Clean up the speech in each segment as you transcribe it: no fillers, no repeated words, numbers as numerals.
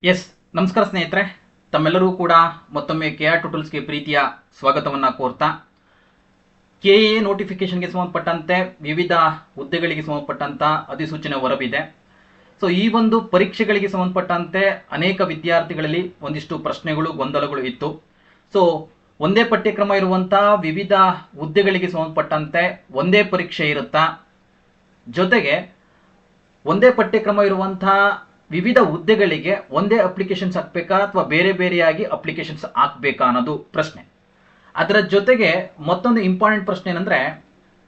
S ನಮಸ್ಕಾರ ಸ್ನೇಹಿತರೆ, ತಮ್ಮೆಲ್ಲರೂ ಕೂಡ ಮತ್ತೊಮ್ಮೆ ಕೆಆರ್ ಟ್ಯುಟೋರಿಯಲ್ಸ್ಗೆ ಪ್ರೀತಿಯ ಸ್ವಾಗತವನ್ನು ಕೋರ್ತಾ ಕೆಎ ನೋಟಿಫಿಕೇಶನ್ಗೆ ಸಂಬಂಧಪಟ್ಟಂತೆ ವಿವಿಧ ಹುದ್ದೆಗಳಿಗೆ ಸಂಬಂಧಪಟ್ಟಂತ ಅಧಿಸೂಚನೆ ಹೊರಬಿದೆ. ಸೊ ಈ ಒಂದು ಪರೀಕ್ಷೆಗಳಿಗೆ ಸಂಬಂಧಪಟ್ಟಂತೆ ಅನೇಕ ವಿದ್ಯಾರ್ಥಿಗಳಲ್ಲಿ ಒಂದಿಷ್ಟು ಪ್ರಶ್ನೆಗಳು ಗೊಂದಲಗಳು ಇತ್ತು. ಸೊ ಒಂದೇ ಪಠ್ಯಕ್ರಮ ಇರುವಂತಹ ವಿವಿಧ ಹುದ್ದೆಗಳಿಗೆ ಸಂಬಂಧಪಟ್ಟಂತೆ ಒಂದೇ ಪರೀಕ್ಷೆ ಇರುತ್ತಾ, ಜೊತೆಗೆ ಒಂದೇ ಪಠ್ಯಕ್ರಮ ಇರುವಂತಹ ವಿವಿಧ ಹುದ್ದೆಗಳಿಗೆ ಒಂದೇ ಅಪ್ಲಿಕೇಶನ್ಸ್ ಹಾಕ್ಬೇಕಾ ಅಥವಾ ಬೇರೆ ಬೇರೆಯಾಗಿ ಅಪ್ಲಿಕೇಶನ್ಸ್ ಹಾಕ್ಬೇಕಾ ಅನ್ನೋದು ಪ್ರಶ್ನೆ. ಅದರ ಜೊತೆಗೆ ಮತ್ತೊಂದು ಇಂಪಾರ್ಟೆಂಟ್ ಪ್ರಶ್ನೆ ಏನಂದ್ರೆ,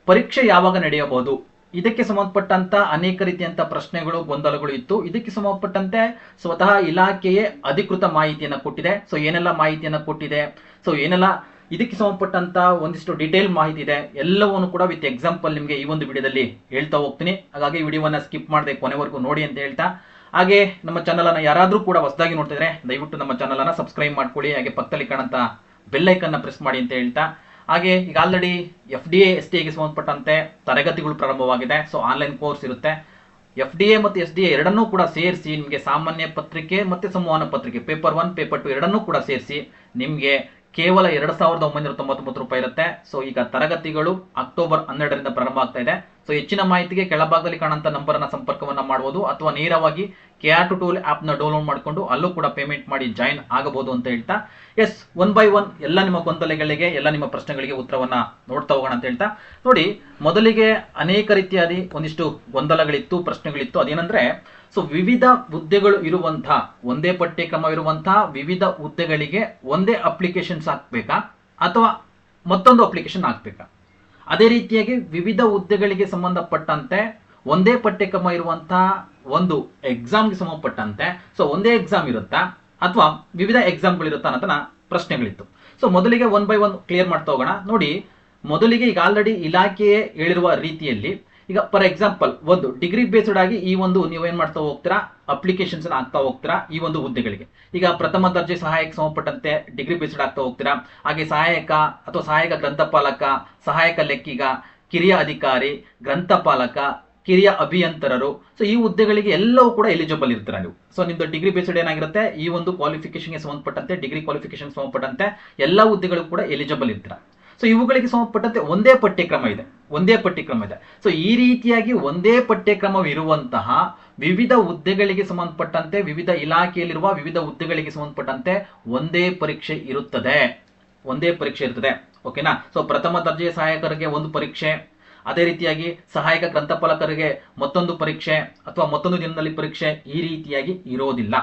ಪರೀಕ್ಷೆ ಯಾವಾಗ ನಡೆಯಬಹುದು, ಇದಕ್ಕೆ ಸಂಬಂಧಪಟ್ಟಂತ ಅನೇಕ ರೀತಿಯಂತ ಪ್ರಶ್ನೆಗಳು ಗೊಂದಲಗಳು ಇತ್ತು. ಇದಕ್ಕೆ ಸಂಬಂಧಪಟ್ಟಂತೆ ಸ್ವತಃ ಇಲಾಖೆಯೇ ಅಧಿಕೃತ ಮಾಹಿತಿಯನ್ನು ಕೊಟ್ಟಿದೆ. ಸೊ ಏನೆಲ್ಲ ಮಾಹಿತಿಯನ್ನು ಕೊಟ್ಟಿದೆ, ಸೊ ಏನೆಲ್ಲ ಇದಕ್ಕೆ ಸಂಬಂಧಪಟ್ಟಂತ ಒಂದಿಷ್ಟು ಡಿಟೇಲ್ ಮಾಹಿತಿ ಇದೆ, ಎಲ್ಲವನ್ನು ಕೂಡ ವಿತ್ ಎಕ್ಸಾಂಪಲ್ ನಿಮಗೆ ಈ ಒಂದು ವಿಡಿಯೋದಲ್ಲಿ ಹೇಳ್ತಾ ಹೋಗ್ತೀನಿ. ಹಾಗಾಗಿ ವಿಡಿಯೋವನ್ನ ಸ್ಕಿಪ್ ಮಾಡದೆ ಕೊನೆವರೆಗೂ ನೋಡಿ ಅಂತ ಹೇಳ್ತಾ, ಹಾಗೆ ನಮ್ಮ ಚಾನಲ್ ಅನ್ನ ಯಾರಾದ್ರೂ ಕೂಡ ಹೊಸದಾಗಿ ನೋಡ್ತಿದ್ರೆ ದಯವಿಟ್ಟು ನಮ್ಮ ಚಾನಲ್ ಅನ್ನ ಸಬ್ಸ್ಕ್ರೈಬ್ ಮಾಡ್ಕೊಳ್ಳಿ. ಹಾಗೆ ಪಕ್ಕದಲ್ಲಿ ಕಾಣಂತ ಬೆಲ್ ಐಕನ್ ಪ್ರೆಸ್ ಮಾಡಿ ಅಂತ ಹೇಳ್ತಾ, ಹಾಗೆ ಈಗ ಆಲ್ರೆಡಿ FDA STA ಗೆ ಸಂಬಂಧಪಟ್ಟಂತೆ ತರಗತಿಗಳು ಪ್ರಾರಂಭವಾಗಿದೆ. ಸೊ ಆನ್ಲೈನ್ ಕೋರ್ಸ್ ಇರುತ್ತೆ. FDA ಮತ್ತು SDA ಎರಡನ್ನೂ ಕೂಡ ಸೇರಿಸಿ ನಿಮಗೆ ಸಾಮಾನ್ಯ ಪತ್ರಿಕೆ ಮತ್ತೆ ಸಂವಹನ ಪತ್ರಿಕೆ ಪೇಪರ್ 1 ಪೇಪರ್ 2 ಎರಡನ್ನೂ ಕೂಡ ಸೇರಿಸಿ ನಿಮಗೆ ಕೇವಲ 2999 ರೂಪಾಯಿ ಇರುತ್ತೆ. ಸೊ ಈಗ ತರಗತಿಗಳು ಅಕ್ಟೋಬರ್ 12ರಿಂದ ಪ್ರಾರಂಭ ಆಗ್ತಾ ಇದೆ. ಸೊ ಹೆಚ್ಚಿನ ಮಾಹಿತಿಗೆ ಕೆಳಭಾಗದಲ್ಲಿ ಕಾಣುವಂತ ನಂಬರ್ ಅನ್ನ ಸಂಪರ್ಕವನ್ನ ಮಾಡಬಹುದು, ಅಥವಾ ನೇರವಾಗಿ ಕೆಆರ್ ಟ್ಯುಟೋರಿಯಲ್ ಆಪ್ ನ ಡೌನ್ಲೋಡ್ ಮಾಡಿಕೊಂಡು ಅಲ್ಲೂ ಕೂಡ ಪೇಮೆಂಟ್ ಮಾಡಿ ಜಾಯಿನ್ ಆಗಬಹುದು ಅಂತ ಹೇಳ್ತಾ, ಎಸ್ ಒನ್ ಬೈ ಒನ್ ಎಲ್ಲ ನಿಮ್ಮ ಗೊಂದಲಗಳಿಗೆ ಎಲ್ಲ ನಿಮ್ಮ ಪ್ರಶ್ನೆಗಳಿಗೆ ಉತ್ತರವನ್ನ ನೋಡ್ತಾ ಹೋಗೋಣ ಅಂತ ಹೇಳ್ತಾ, ನೋಡಿ ಮೊದಲಿಗೆ ಅನೇಕ ರೀತಿಯಾದ ಒಂದಿಷ್ಟು ಗೊಂದಲಗಳಿತ್ತು, ಪ್ರಶ್ನೆಗಳಿತ್ತು. ಅದೇನಂದ್ರೆ, ಸೊ ವಿವಿಧ ಹುದ್ದೆಗಳು ಇರುವಂತಹ ಒಂದೇ ಪಠ್ಯಕ್ರಮ ಇರುವಂತಹ ವಿವಿಧ ಹುದ್ದೆಗಳಿಗೆ ಒಂದೇ ಅಪ್ಲಿಕೇಶನ್ಸ್ ಹಾಕ್ಬೇಕಾ ಅಥವಾ ಮತ್ತೊಂದು ಅಪ್ಲಿಕೇಶನ್ ಹಾಕ್ಬೇಕಾ, ಅದೇ ರೀತಿಯಾಗಿ ವಿವಿಧ ಹುದ್ದೆಗಳಿಗೆ ಸಂಬಂಧಪಟ್ಟಂತೆ ಒಂದೇ ಪಠ್ಯಕ್ರಮ ಇರುವಂತಹ ಒಂದು ಎಕ್ಸಾಮ್ಗೆ ಸಂಬಂಧಪಟ್ಟಂತೆ ಸೊ ಒಂದೇ ಎಕ್ಸಾಮ್ ಇರುತ್ತಾ ಅಥವಾ ವಿವಿಧ ಎಕ್ಸಾಮ್ಗಳು ಇರುತ್ತಾ ಅನ್ನೋ ಪ್ರಶ್ನೆಗಳಿತ್ತು. ಸೊ ಮೊದಲಿಗೆ ಒನ್ ಬೈ ಒನ್ ಕ್ಲಿಯರ್ ಮಾಡ್ತಾ ಹೋಗೋಣ. ನೋಡಿ ಮೊದಲಿಗೆ ಈಗ ಆಲ್ರೆಡಿ ಇಲಾಖೆಯೇ ಹೇಳಿರುವ ರೀತಿಯಲ್ಲಿ, ಈಗ ಫಾರ್ ಎಕ್ಸಾಂಪಲ್ ಒಂದು ಡಿಗ್ರಿ ಬೇಸ್ಡ್ ಆಗಿ ಈ ಒಂದು ನೀವೇನ್ ಮಾಡ್ತಾ ಹೋಗ್ತೀರಾ, ಅಪ್ಲಿಕೇಶನ್ಸ್ ಆಗ್ತಾ ಹೋಗ್ತೀರಾ ಈ ಒಂದು ಹುದ್ದೆಗಳಿಗೆ. ಈಗ ಪ್ರಥಮ ದರ್ಜೆ ಸಹಾಯಕ ಸಂಬಂಧಪಟ್ಟಂತೆ ಡಿಗ್ರಿ ಬೇಸ್ಡ್ ಆಗ್ತಾ ಹೋಗ್ತೀರಾ. ಹಾಗೆ ಸಹಾಯಕ ಅಥವಾ ಸಹಾಯಕ ಗ್ರಂಥಪಾಲಕ, ಸಹಾಯಕ ಲೆಕ್ಕಿಗ, ಕಿರಿಯ ಅಧಿಕಾರಿ, ಗ್ರಂಥಪಾಲಕ, ಕಿರಿಯ ಅಭಿಯಂತರರು, ಸೊ ಈ ಹುದ್ದೆಗಳಿಗೆ ಎಲ್ಲವೂ ಕೂಡ ಎಲಿಜಿಬಲ್ ಇರ್ತೀರಾ ನೀವು. ಸೊ ನಿಮ್ದು ಡಿಗ್ರಿ ಬೇಸ್ಡ್ ಏನಾಗಿರುತ್ತೆ, ಈ ಒಂದು ಕ್ವಾಲಿಫಿಕೇಶನ್ಗೆ ಸಂಬಂಧಪಟ್ಟಂತೆ ಡಿಗ್ರಿ ಕ್ವಾಲಿಫಿಕೇಶನ್ ಸಂಬಂಧಪಟ್ಟಂತೆ ಎಲ್ಲ ಹುದ್ದೆಗಳು ಕೂಡ ಎಲಿಜಿಬಲ್ ಇರ್ತೀರಾ. ಸೊ ಇವುಗಳಿಗೆ ಸಂಬಂಧಪಟ್ಟಂತೆ ಒಂದೇ ಪಠ್ಯಕ್ರಮ ಇದೆ. ಸೊ ಈ ರೀತಿಯಾಗಿ ಒಂದೇ ಪಠ್ಯಕ್ರಮವಿರುವಂತಹ ವಿವಿಧ ಹುದ್ದೆಗಳಿಗೆ ಸಂಬಂಧಪಟ್ಟಂತೆ ವಿವಿಧ ಇಲಾಖೆಯಲ್ಲಿರುವ ವಿವಿಧ ಹುದ್ದೆಗಳಿಗೆ ಸಂಬಂಧಪಟ್ಟಂತೆ ಒಂದೇ ಪರೀಕ್ಷೆ ಇರುತ್ತದೆ. ಓಕೆನಾ. ಸೊ ಪ್ರಥಮ ದರ್ಜೆಯ ಸಹಾಯಕರಿಗೆ ಒಂದು ಪರೀಕ್ಷೆ, ಅದೇ ರೀತಿಯಾಗಿ ಸಹಾಯಕ ಗ್ರಂಥಪಾಲಕರಿಗೆ ಮತ್ತೊಂದು ಪರೀಕ್ಷೆ ಅಥವಾ ಮತ್ತೊಂದು ದಿನದಲ್ಲಿ ಪರೀಕ್ಷೆ, ಈ ರೀತಿಯಾಗಿ ಇರೋದಿಲ್ಲ.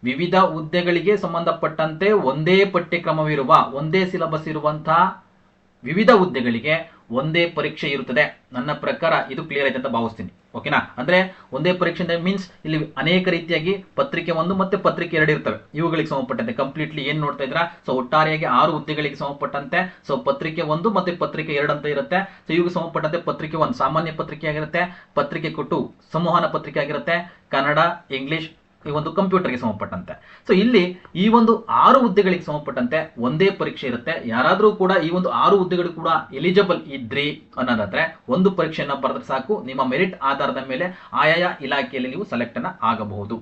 ವಿವಿಧ ಹುದ್ದೆಗಳಿಗೆ ಸಂಬಂಧಪಟ್ಟಂತೆ ಒಂದೇ ಪಠ್ಯಕ್ರಮವಿರುವ ಒಂದೇ ಸಿಲೆಬಸ್ ಇರುವಂತಹ ವಿವಿಧ ಹುದ್ದೆಗಳಿಗೆ ಒಂದೇ ಪರೀಕ್ಷೆ ಇರುತ್ತದೆ. ನನ್ನ ಪ್ರಕಾರ ಇದು ಕ್ಲಿಯರ್ ಆಯ್ತು ಅಂತ ಭಾವಿಸ್ತೀನಿ. ಓಕೆನಾ. ಅಂದ್ರೆ ಒಂದೇ ಪರೀಕ್ಷೆ ಮೀನ್ಸ್ ಇಲ್ಲಿ ಅನೇಕ ರೀತಿಯಾಗಿ ಪತ್ರಿಕೆ 1 ಮತ್ತೆ ಪತ್ರಿಕೆ 2 ಇರ್ತವೆ. ಇವುಗಳಿಗೆ ಸಂಬಂಧಪಟ್ಟಂತೆ ಕಂಪ್ಲೀಟ್ಲಿ ಏನ್ ನೋಡ್ತಾ ಇದ್ರ, ಸೊ ಒಟ್ಟಾರೆಯಾಗಿ 6 ಹುದ್ದೆಗಳಿಗೆ ಸಂಬಂಧಪಟ್ಟಂತೆ ಸೊ ಪತ್ರಿಕೆ 1 ಮತ್ತೆ ಪತ್ರಿಕೆ 2 ಅಂತ ಇರುತ್ತೆ. ಸೊ ಇವುಗಳಿಗೆ ಸಂಬಂಧಪಟ್ಟಂತೆ ಪತ್ರಿಕೆ 1 ಸಾಮಾನ್ಯ ಪತ್ರಿಕೆ ಆಗಿರುತ್ತೆ, ಪತ್ರಿಕೆ 2 ಸಂವಹನ ಪತ್ರಿಕೆ ಆಗಿರುತ್ತೆ, ಕನ್ನಡ, ಇಂಗ್ಲಿಷ್, ಈ ಒಂದು ಕಂಪ್ಯೂಟರ್ಗೆ ಸಂಬಂಧಪಟ್ಟಂತೆ. ಸೊ ಇಲ್ಲಿ ಈ ಒಂದು 6 ಹುದ್ದೆಗಳಿಗೆ ಸಂಬಂಧಪಟ್ಟಂತೆ ಒಂದೇ ಪರೀಕ್ಷೆ ಇರುತ್ತೆ. ಯಾರಾದ್ರೂ ಕೂಡ ಈ ಒಂದು 6 ಹುದ್ದೆಗಳು ಕೂಡ ಎಲಿಜಿಬಲ್ ಇದ್ರಿ ಅನ್ನೋದಾದ್ರೆ ಒಂದು ಪರೀಕ್ಷೆಯನ್ನ ಬರೆದ್ರೆ ಸಾಕು, ನಿಮ್ಮ ಮೆರಿಟ್ ಆಧಾರದ ಮೇಲೆ ಆಯಾಯ ಇಲಾಖೆಯಲ್ಲಿ ನೀವು ಸೆಲೆಕ್ಟ್ ಅನ್ನ ಆಗಬಹುದು.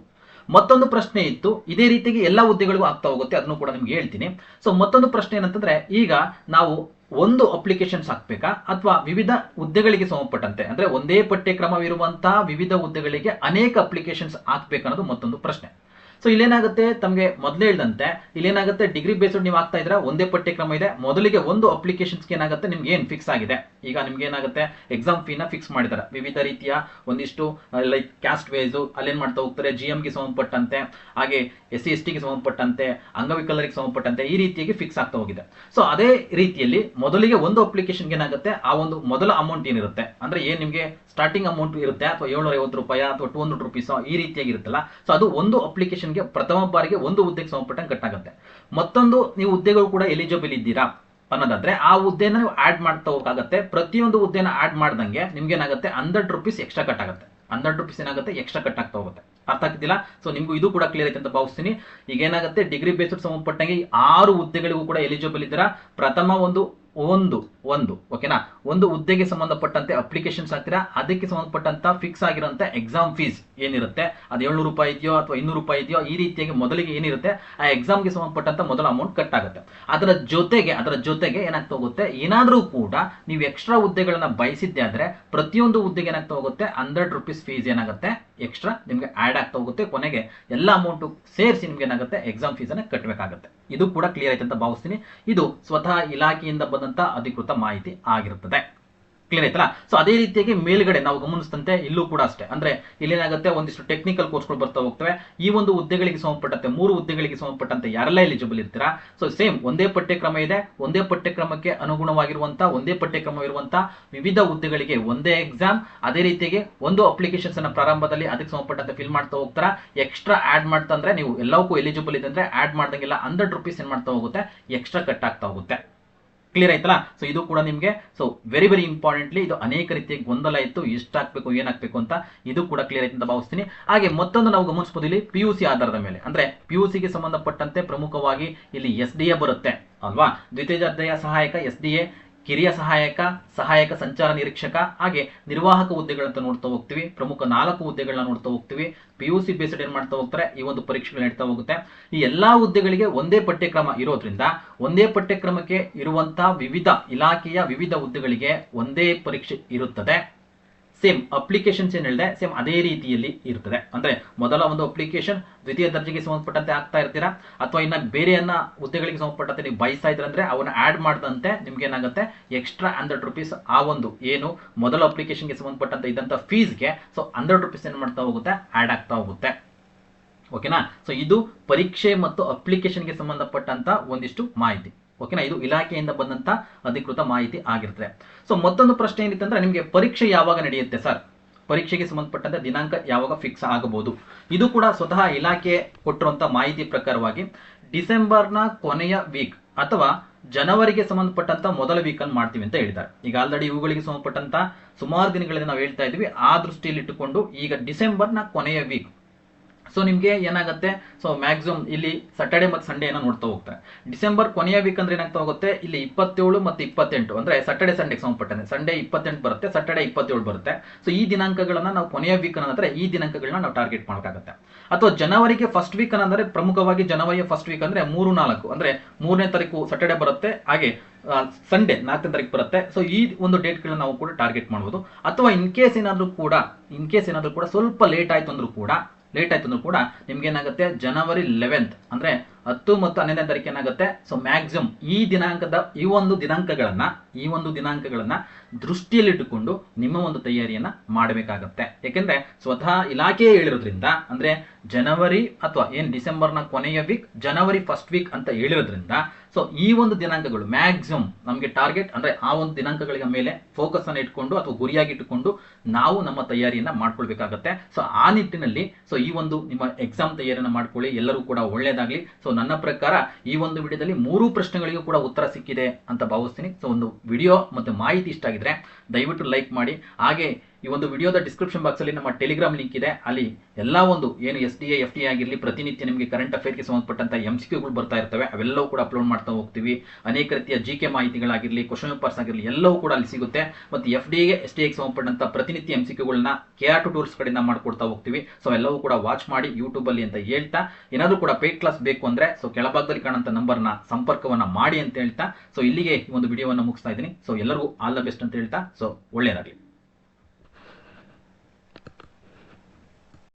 ಮತ್ತೊಂದು ಪ್ರಶ್ನೆ ಇತ್ತು, ಇದೇ ರೀತಿಯಾಗಿ ಎಲ್ಲ ಹುದ್ದೆಗಳಿಗೂ ಆಗ್ತಾ ಹೋಗುತ್ತೆ, ಅದನ್ನು ಕೂಡ ನಿಮ್ಗೆ ಹೇಳ್ತೀನಿ. ಸೊ ಮತ್ತೊಂದು ಪ್ರಶ್ನೆ ಏನಂತಂದ್ರೆ, ಈಗ ನಾವು ಒಂದು ಅಪ್ಲಿಕೇಶನ್ಸ್ ಹಾಕ್ಬೇಕಾ ಅಥವಾ ವಿವಿಧ ಹುದ್ದೆಗಳಿಗೆ ಸಂಬಂಧಪಟ್ಟಂತೆ ಅಂದ್ರೆ ಒಂದೇ ಪಠ್ಯಕ್ರಮವಿರುವಂತಹ ವಿವಿಧ ಹುದ್ದೆಗಳಿಗೆ ಅನೇಕ ಅಪ್ಲಿಕೇಶನ್ಸ್ ಹಾಕ್ಬೇಕನ್ನೋದು ಮತ್ತೊಂದು ಪ್ರಶ್ನೆ. ಸೊ ಇಲ್ಲೇನಾಗುತ್ತೆ, ತಮಗೆ ಮೊದಲೇ ಹೇಳಿದಂತೆ ಇಲ್ಲೇನಾಗುತ್ತೆ, ಡಿಗ್ರಿ ಬೇಸ್ಡ್ ನೀವು ಆಗ್ತಾ ಇದ್ರೆ ಒಂದೇ ಪಠ್ಯಕ್ರಮ ಇದೆ. ಮೊದಲಿಗೆ ಒಂದು ಅಪ್ಲಿಕೇಶನ್ಸ್ಗೆ ಏನಾಗುತ್ತೆ, ನಿಮ್ಗೆ ಏನ್ ಫಿಕ್ಸ್ ಆಗಿದೆ, ಈಗ ನಿಮ್ಗೆ ಏನಾಗುತ್ತೆ ಎಕ್ಸಾಮ್ ಫೀನ ಫಿಕ್ಸ್ ಮಾಡಿದ್ದಾರೆ. ವಿವಿಧ ರೀತಿಯ ಒಂದಿಷ್ಟು ಲೈಕ್ ಕ್ಯಾಸ್ಟ್ ವೈಸ್ ಅಲ್ಲೇನ್ ಮಾಡ್ತಾ ಹೋಗ್ತಾರೆ, GM ಗೆ ಸಂಬಂಧಪಟ್ಟಂತೆ, ಹಾಗೆ SC ST ಗೆ ಸಂಬಂಧಪಟ್ಟಂತೆ, ಅಂಗವಿಕಲರಿಗೆ ಸಂಬಂಧಪಟ್ಟಂತೆ ಈ ರೀತಿಯಾಗಿ ಫಿಕ್ಸ್ ಆಗ್ತಾ ಹೋಗಿದೆ. ಸೊ ಅದೇ ರೀತಿಯಲ್ಲಿ ಮೊದಲಿಗೆ ಒಂದು ಅಪ್ಲಿಕೇಶನ್ಗೆ ಏನಾಗುತ್ತೆ, ಆ ಒಂದು ಮೊದಲ ಅಮೌಂಟ್ ಏನಿರುತ್ತೆ ಅಂದ್ರೆ ಏನ್ ನಿಮ್ಗೆ ಸ್ಟಾರ್ಟಿಂಗ್ ಅಮೌಂಟ್ ಇರುತ್ತೆ, ಅಥವಾ 750 ರೂಪಾಯಿ ಅಥವಾ 200 ರುಪೀಸ್ ಈ ರೀತಿಯಾಗಿ ಇರುತ್ತಲ್ಲ, ಸೊ ಅದು ಒಂದು ಅಪ್ಲಿಕೇಶನ್ ಪ್ರಥಮ ಬಾರಿಗೆ ಒಂದು ಹುದ್ದೆಗೆ ಸಂಬಂಧಪಟ್ಟಂಗೆ ಕಟ್ಟಾಗುತ್ತೆ. ಮತ್ತೊಂದು ನೀವು ಹುದ್ದೆಗಳು ಕೂಡ ಎಲಿಜಿಬಲ್ ಇದ್ದೀರಾ ಅನ್ನೋದಾದ್ರೆ ಆ ಹುದ್ದೆನ ನೀವು ಆಡ್ ಮಾಡ್ತಾ ಹೋಗಾಗುತ್ತೆ. ಪ್ರತಿಯೊಂದು ಹುದ್ದೆನ ಆಡ್ ಮಾಡ್ದಂಗೆ ನಿಮ್ಗೆ ಏನಾಗುತ್ತೆ 100 ರುಪೀಸ್ ಎಕ್ಸ್ಟ್ರಾ ಕಟ್ ಆಗುತ್ತೆ. 100 ರುಪೀಸ್ ಏನಾಗುತ್ತೆ ಎಕ್ಸ್ಟ್ರಾ ಕಟ್ ಆಗ್ತಾ ಹೋಗುತ್ತೆ. ಅರ್ಥ ಆಗ್ತಿಲ್ಲ. ಸೊ ನಿಮ್ಗೂ ಇದು ಕೂಡ ಕ್ಲಿಯರ್ ಐತೆ ಅಂತ ಭಾವಿಸ್ತೀನಿ. ಈಗ ಏನಾಗುತ್ತೆ, ಡಿಗ್ರಿ ಬೇಸ್ಡ್ ಸಂಬಂಧಪಟ್ಟಂಗೆ 6 ಹುದ್ದೆಗಳಿಗೂ ಕೂಡ ಎಲಿಜಿಬಲ್ ಇದ್ದೀರಾ. ಪ್ರಥಮ ಓಕೆನಾ, ಒಂದು ಹುದ್ದೆಗೆ ಸಂಬಂಧಪಟ್ಟಂತೆ ಅಪ್ಲಿಕೇಶನ್ಸ್ ಹಾಕ್ತೀರಾ, ಅದಕ್ಕೆ ಸಂಬಂಧಪಟ್ಟಂತ ಫಿಕ್ಸ್ ಆಗಿರುವಂತ ಎಕ್ಸಾಮ್ ಫೀಸ್ ಏನಿರುತ್ತೆ ಅದು 700 ರೂಪಾಯಿ ಇದೆಯೋ ಅಥವಾ 200 ರೂಪಾಯಿ ಇದೆಯೋ, ಈ ರೀತಿಯಾಗಿ ಮೊದಲಿಗೆ ಏನಿರುತ್ತೆ ಆ ಎಕ್ಸಾಮ್ಗೆ ಸಂಬಂಧಪಟ್ಟಂತ ಮೊದಲ ಅಮೌಂಟ್ ಕಟ್ ಆಗುತ್ತೆ. ಅದರ ಜೊತೆಗೆ ಏನಾಗ್ತಾ ಹೋಗುತ್ತೆ, ಏನಾದ್ರೂ ಕೂಡ ನೀವು ಎಕ್ಸ್ಟ್ರಾ ಹುದ್ದೆಗಳನ್ನ ಬಯಸಿದ್ದೆ ಆದ್ರೆ ಪ್ರತಿಯೊಂದು ಹುದ್ದೆಗೆ ಏನಾಗ್ತಾ ಹೋಗುತ್ತೆ 100 ರೂಪೀಸ್ ಫೀಸ್ ಏನಾಗುತ್ತೆ ಎಕ್ಸ್ಟ್ರಾ ನಿಮ್ಗೆ ಆಡ್ ಆಗ್ತಾ ಹೋಗುತ್ತೆ. ಕೊನೆಗೆ ಎಲ್ಲ ಅಮೌಂಟ್ ಸೇರಿಸಿ ನಿಮ್ಗೆ ಏನಾಗುತ್ತೆ ಎಕ್ಸಾಮ್ ಫೀಸ್ ಅನ್ನ ಕಟ್ಟಬೇಕಾಗುತ್ತೆ. ಇದು ಕೂಡ ಕ್ಲಿಯರ್ ಆಯ್ತು ಅಂತ ಭಾವಿಸ್ತೀನಿ. ಇದು ಸ್ವತಃ ಇಲಾಖೆಯಿಂದ ಬಂದಂತ ಅಧಿಕೃತ ಮಾಹಿತಿ ಆಗಿರುತ್ತದೆ. ಕ್ಲಿಯರ್ ಆಯ್ತಲ್ಲ. ಸೊ ಅದೇ ರೀತಿಯಾಗಿ ಮೇಲ್ಗಡೆ ನಾವು ಗಮನಿಸಿದಂತೆ ಇಲ್ಲೂ ಕೂಡ ಅಷ್ಟೇ, ಅಂದ್ರೆ ಇಲ್ಲೇನಾಗುತ್ತೆ ಒಂದಿಷ್ಟು ಟೆಕ್ನಿಕಲ್ ಕೋರ್ಸ್ಗಳು ಬರ್ತಾ ಹೋಗ್ತವೆ. ಈ ಒಂದು ಹುದ್ದೆಗಳಿಗೆ ಸಂಬಂಧಪಟ್ಟಂತೆ 3 ಹುದ್ದೆಗಳಿಗೆ ಸಂಬಂಧಪಟ್ಟಂತೆ ಯಾರೆಲ್ಲ ಎಲಿಜಿಬಲ್ ಇರ್ತೀರಾ, ಸೊ ಸೇಮ್ ಒಂದೇ ಪಠ್ಯಕ್ರಮ ಇದೆ, ಒಂದೇ ಪಠ್ಯಕ್ರಮಕ್ಕೆ ಅನುಗುಣವಾಗಿರುವಂತಹ ಒಂದೇ ಪಠ್ಯಕ್ರಮವಿರುವಂತಹ ವಿವಿಧ ಹುದ್ದೆಗಳಿಗೆ ಒಂದೇ ಎಕ್ಸಾಮ್. ಅದೇ ರೀತಿಯಾಗಿ ಒಂದು ಅಪ್ಲಿಕೇಶನ್ಸ್ ಅನ್ನ ಪ್ರಾರಂಭದಲ್ಲಿ ಅದಕ್ಕೆ ಸಂಬಂಧಪಟ್ಟಂತೆ ಫಿಲ್ ಮಾಡ್ತಾ ಹೋಗ್ತಾರ. ಎಕ್ಸ್ಟ್ರಾ ಆಡ್ ಮಾಡ್ತಾ ಅಂದ್ರೆ ನೀವು ಎಲ್ಲವಕ್ಕೂ ಎಲಿಜಿಬಲ್ ಇದೆ ಅಂದ್ರೆ ಆಡ್ ಮಾಡ್ದಂಗೆಲ್ಲ 100 ರೂಪೀಸ್ ಏನ್ ಮಾಡ್ತಾ ಹೋಗುತ್ತೆ ಎಕ್ಸ್ಟ್ರಾ ಕಟ್ ಆಗ್ತಾ ಹೋಗುತ್ತೆ. ಕ್ಲಿಯರ್ ಆಯ್ತಲ್ಲ. ಸೊ ಇದು ಕೂಡ ನಿಮಗೆ ಸೊ ವೆರಿ ಇಂಪಾರ್ಟೆಂಟ್ಲಿ ಇದು ಅನೇಕ ರೀತಿಯ ಗೊಂದಲ ಇತ್ತು, ಎಷ್ಟು ಹಾಕ್ಬೇಕು ಏನಾಗಬೇಕು ಅಂತ, ಇದು ಕೂಡ ಕ್ಲಿಯರ್ ಆಯ್ತು ಅಂತ ಭಾವಿಸ್ತೀನಿ. ಹಾಗೆ ಮತ್ತೊಂದು ನಾವು ಗಮನಿಸಬಹುದು, ಇಲ್ಲಿ PUC ಆಧಾರದ ಮೇಲೆ ಅಂದ್ರೆ PUC ಗೆ ಸಂಬಂಧಪಟ್ಟಂತೆ ಪ್ರಮುಖವಾಗಿ ಇಲ್ಲಿ SDA ಬರುತ್ತೆ ಅಲ್ವಾ, ದ್ವಿತೀಯ ದರ್ಜೆಯ ಸಹಾಯಕ SDA, ಕಿರಿಯ ಸಹಾಯಕ, ಸಹಾಯಕ ಸಂಚಾರ ನಿರೀಕ್ಷಕ, ಹಾಗೆ ನಿರ್ವಾಹಕ ಹುದ್ದೆಗಳಂತ ನೋಡ್ತಾ ಹೋಗ್ತೀವಿ. ಪ್ರಮುಖ 4 ಹುದ್ದೆಗಳನ್ನ ನೋಡ್ತಾ ಹೋಗ್ತೀವಿ. PUC ಬೇಸ್ಡ್ ಏನ್ ಮಾಡ್ತಾ ಹೋಗ್ತಾರೆ, ಈ ಒಂದು ಪರೀಕ್ಷೆಗಳು ನಡೀತಾ ಹೋಗುತ್ತೆ. ಈ ಎಲ್ಲಾ ಹುದ್ದೆಗಳಿಗೆ ಒಂದೇ ಪಠ್ಯಕ್ರಮ ಇರೋದ್ರಿಂದ ಒಂದೇ ಪಠ್ಯಕ್ರಮಕ್ಕೆ ಇರುವಂತಹ ವಿವಿಧ ಇಲಾಖೆಯ ವಿವಿಧ ಹುದ್ದೆಗಳಿಗೆ ಒಂದೇ ಪರೀಕ್ಷೆ ಇರುತ್ತದೆ. ಸೇಮ್ ಅಪ್ಲಿಕೇಶನ್ಸ್ ಏನ್ ಹೇಳಿದೆ ಸೇಮ್ ಅದೇ ರೀತಿಯಲ್ಲಿ ಇರ್ತದೆ. ಅಂದ್ರೆ ಮೊದಲ ಒಂದು ಅಪ್ಲಿಕೇಶನ್ ದ್ವಿತೀಯ ದರ್ಜೆಗೆ ಸಂಬಂಧಪಟ್ಟಂತೆ ಆಗ್ತಾ ಇರ್ತೀರಾ, ಅಥವಾ ಇನ್ನ ಬೇರೆಯನ್ನ ಹುದ್ದೆಗಳಿಗೆ ಸಂಬಂಧಪಟ್ಟಂತೆ ನೀವು ಬಯಸ್ತಾ ಇದ್ರಂದ್ರೆ ಅವನ್ನ ಆಡ್ ಮಾಡಿದಂತೆ ನಿಮ್ಗೆ ಏನಾಗುತ್ತೆ ಎಕ್ಸ್ಟ್ರಾ 100 ರೂಪೀಸ್ ಆ ಒಂದು ಏನು ಮೊದಲ ಅಪ್ಲಿಕೇಶನ್ಗೆ ಸಂಬಂಧಪಟ್ಟಂತೆ ಇದ್ದಂತ ಫೀಸ್ಗೆ ಸೊ 100 ರೂಪೀಸ್ ಏನ್ ಮಾಡ್ತಾ ಹೋಗುತ್ತೆ ಆಡ್ ಆಗ್ತಾ ಹೋಗುತ್ತೆ. ಓಕೆನಾ. ಸೊ ಇದು ಪರೀಕ್ಷೆ ಮತ್ತು ಅಪ್ಲಿಕೇಶನ್ಗೆ ಸಂಬಂಧಪಟ್ಟಂತ ಒಂದಿಷ್ಟು ಮಾಹಿತಿ. ಓಕೆನಾ, ಇದು ಇಲಾಖೆಯಿಂದ ಬಂದಂತ ಅಧಿಕೃತ ಮಾಹಿತಿ ಆಗಿರ್ತದೆ. ಸೊ ಮತ್ತೊಂದು ಪ್ರಶ್ನೆ ಏನಿತ್ತಂದ್ರೆ ನಿಮಗೆ ಪರೀಕ್ಷೆ ಯಾವಾಗ ನಡೆಯುತ್ತೆ ಸರ್, ಪರೀಕ್ಷೆಗೆ ಸಂಬಂಧಪಟ್ಟಂತ ದಿನಾಂಕ ಯಾವಾಗ ಫಿಕ್ಸ್ ಆಗಬಹುದು? ಇದು ಕೂಡ ಸ್ವತಃ ಇಲಾಖೆ ಕೊಟ್ಟಿರುವಂತ ಮಾಹಿತಿ ಪ್ರಕಾರವಾಗಿ ಡಿಸೆಂಬರ್ನ ಕೊನೆಯ ವೀಕ್ ಅಥವಾ ಜನವರಿಗೆ ಸಂಬಂಧಪಟ್ಟಂತ ಮೊದಲ ವೀಕ್ ಅನ್ನು ಮಾಡ್ತೀವಿ ಅಂತ ಹೇಳಿದ್ದಾರೆ. ಈಗ ಆಲ್ರೆಡಿ ಇವುಗಳಿಗೆ ಸಂಬಂಧಪಟ್ಟಂತ ಸುಮಾರು ದಿನಗಳಿಂದ ನಾವು ಹೇಳ್ತಾ ಇದ್ವಿ. ಆ ದೃಷ್ಟಿಯಲ್ಲಿ ಇಟ್ಟುಕೊಂಡು ಈಗ ಡಿಸೆಂಬರ್ನ ಕೊನೆಯ ವೀಕ್ ಸೊ ನಿಮ್ಗೆ ಏನಾಗುತ್ತೆ, ಸೊ ಮ್ಯಾಕ್ಸಿಮಮ್ ಇಲ್ಲಿ ಸ್ಯಾಟರ್ಡೆ ಮತ್ತು ಸಂಡೇ ಏನೋ ನೋಡ್ತಾ ಹೋಗ್ತಾರೆ. ಡಿಸೆಂಬರ್ ಕೊನೆಯ ವೀಕ್ ಅಂದ್ರೆ ಏನಾಗ್ತಾ ಹೋಗುತ್ತೆ, ಇಲ್ಲಿ 27 ಮತ್ತು 28 ಅಂದ್ರೆ ಸ್ಯಾಟರ್ಡೆ ಸಂಡೆಗೆ ಸಂಬಂಧಪಟ್ಟಂತೆ ಸಂಡೇ 28 ಬರುತ್ತೆ, ಸ್ಯಾಟರ್ಡೆ 27 ಬರುತ್ತೆ. ಸೊ ಈ ದಿನಾಂಕಗಳನ್ನ ನಾವು ಕೊನೆಯ ವೀಕ್ ಅನ್ನೋದ್ರೆ ಈ ದಿನಾಂಕಗಳನ್ನ ನಾವು ಟಾರ್ಗೆಟ್ ಮಾಡಬೇಕಾಗುತ್ತೆ. ಅಥವಾ ಜನವರಿಗೆ ಫಸ್ಟ್ ವೀಕ್ ಅಂದ್ರೆ ಪ್ರಮುಖವಾಗಿ ಜನವರಿಯ ಫಸ್ಟ್ ವೀಕ್ ಅಂದ್ರೆ 3-4 ಅಂದ್ರೆ 3ನೇ ತಾರೀಕು ಸ್ಯಾಟರ್ಡೆ ಬರುತ್ತೆ, ಹಾಗೆ ಸಂಡೇ 4ನೇ ತಾರೀಕು ಬರುತ್ತೆ. ಸೊ ಈ ಒಂದು ಡೇಟ್ಗಳನ್ನ ನಾವು ಕೂಡ ಟಾರ್ಗೆಟ್ ಮಾಡಬಹುದು. ಅಥವಾ ಇನ್ ಕೇಸ್ ಏನಾದ್ರೂ ಕೂಡ ಸ್ವಲ್ಪ ಲೇಟ್ ಆಯ್ತು ಅಂದ್ರೂ ಕೂಡ ನಿಮ್ಗೆ ಏನಾಗುತ್ತೆ ಜನವರಿ 11 ಅಂದ್ರೆ 10 ಮತ್ತು 11ನೇ ತಾರೀಕು ಏನಾಗುತ್ತೆ, ಸೊ ಮ್ಯಾಕ್ಸಿಮಮ್ ಈ ಒಂದು ದಿನಾಂಕಗಳನ್ನ ದೃಷ್ಟಿಯಲ್ಲಿಟ್ಟುಕೊಂಡು ನಿಮ್ಮ ಒಂದು ತಯಾರಿಯನ್ನ ಮಾಡಬೇಕಾಗತ್ತೆ. ಯಾಕೆಂದ್ರೆ ಸ್ವತಃ ಇಲಾಖೆ ಹೇಳಿರೋದ್ರಿಂದ, ಅಂದ್ರೆ ಜನವರಿ ಅಥವಾ ಏನ್ ಡಿಸೆಂಬರ್ನ ಕೊನೆಯ ವೀಕ್ ಜನವರಿ ಫಸ್ಟ್ ವೀಕ್ ಅಂತ ಹೇಳಿರೋದ್ರಿಂದ ಸೊ ಈ ಒಂದು ದಿನಾಂಕಗಳು ಮ್ಯಾಕ್ಸಿಮಮ್ ನಮಗೆ ಟಾರ್ಗೆಟ್ ಅಂದ್ರೆ ಆ ಒಂದು ದಿನಾಂಕಗಳ ಮೇಲೆ ಫೋಕಸ್ ಅನ್ನು ಇಟ್ಕೊಂಡು ಅಥವಾ ಗುರಿಯಾಗಿ ಇಟ್ಟುಕೊಂಡು ನಾವು ನಮ್ಮ ತಯಾರಿಯನ್ನ ಮಾಡ್ಕೊಳ್ಬೇಕಾಗತ್ತೆ. ಸೊ ಆ ನಿಟ್ಟಿನಲ್ಲಿ ಸೊ ಈ ಒಂದು ನಿಮ್ಮ ಎಕ್ಸಾಮ್ ತಯಾರಿಯನ್ನ ಮಾಡ್ಕೊಳ್ಳಿ, ಎಲ್ಲರೂ ಕೂಡ ಒಳ್ಳೇದಾಗ್ಲಿ. ಸೊ ನನ್ನ ಪ್ರಕಾರ ಈ ಒಂದು ವಿಡಿಯೋದಲ್ಲಿ 3 ಪ್ರಶ್ನೆಗಳಿಗೂ ಕೂಡ ಉತ್ತರ ಸಿಕ್ಕಿದೆ ಅಂತ ಭಾವಿಸ್ತೀನಿ. ಸೊ ಒಂದು ವಿಡಿಯೋ ಮತ್ತು ಮಾಹಿತಿ ಇಷ್ಟ ಆಗಿದ್ರೆ ದಯವಿಟ್ಟು ಲೈಕ್ ಮಾಡಿ. ಹಾಗೆ ಈ ಒಂದು ವಿಡಿಯೋದ ಡಿಸ್ಕ್ರಿಪ್ಷನ್ ಬಾಕ್ಸ್ ಅಲ್ಲಿ ನಮ್ಮ ಟೆಲಿಗ್ರಾಮ್ ಲಿಂಕ್ ಇದೆ, ಅಲ್ಲಿ ಎಲ್ಲಾ ಒಂದು ಏನು SDA FTA ಆಗಿರಲಿ ಪ್ರತಿನಿತ್ಯ ನಿಮಗೆ ಕರೆಂಟ್ ಅಫೇರ್ಗೆ ಸಂಬಂಧಪಟ್ಟಂತ MCQಗಳು ಬರ್ತಾ ಇರ್ತವೆ, ಅವೆಲ್ಲವೂ ಕೂಡ ಅಪ್ಲೋಡ್ ಮಾಡ್ತಾ ಹೋಗ್ತೀವಿ. ಅನೇಕ ರೀತಿಯ GK ಮಾಹಿತಿಗಳಾಗಿರಲಿ, ಕ್ವಶನ್ ಪೇಪರ್ಸ್ ಆಗಿರಲಿ ಎಲ್ಲವೂ ಕೂಡ ಅಲ್ಲಿ ಸಿಗುತ್ತೆ. ಮತ್ತು SDA ಗೆ ಸಂಬಂಧಪಟ್ಟಂತ ಪ್ರತಿನಿತ್ಯ MCQಗಳನ್ನ KR ಟ್ಯೂಟೋರ್ಸ್ ಕಡೆಯಿಂದ ಮಾಡ್ಕೊಡ್ತಾ ಹೋಗ್ತೀವಿ. ಸೊ ಎಲ್ಲವೂ ಕೂಡ ವಾಚ್ ಮಾಡಿ ಯೂಟ್ಯೂಬ್ ಅಲ್ಲಿ ಅಂತ ಹೇಳ್ತಾ, ಏನಾದರೂ ಕೂಡ ಪೇಡ್ ಕ್ಲಾಸ್ ಬೇಕು ಅಂದ್ರೆ ಸೊ ಕೆಳಭಾಗದಲ್ಲಿ ಕಾಣುವಂತ ನಂಬರ್ನ ಸಂಪರ್ಕವನ್ನ ಮಾಡಿ ಅಂತ ಹೇಳ್ತಾ ಸೊ ಇಲ್ಲಿಗೆ ಈ ಒಂದು ವಿಡಿಯೋವನ್ನು ಮುಗಿಸ್ತಾ ಇದ್ದೀನಿ. ಸೊ ಎಲ್ಲರಿಗೂ ಆಲ್ ದ ಬೆಸ್ಟ್ ಅಂತ ಹೇಳ್ತಾ ಸೊ ಒಳ್ಳೆಯದಾಗಲಿ.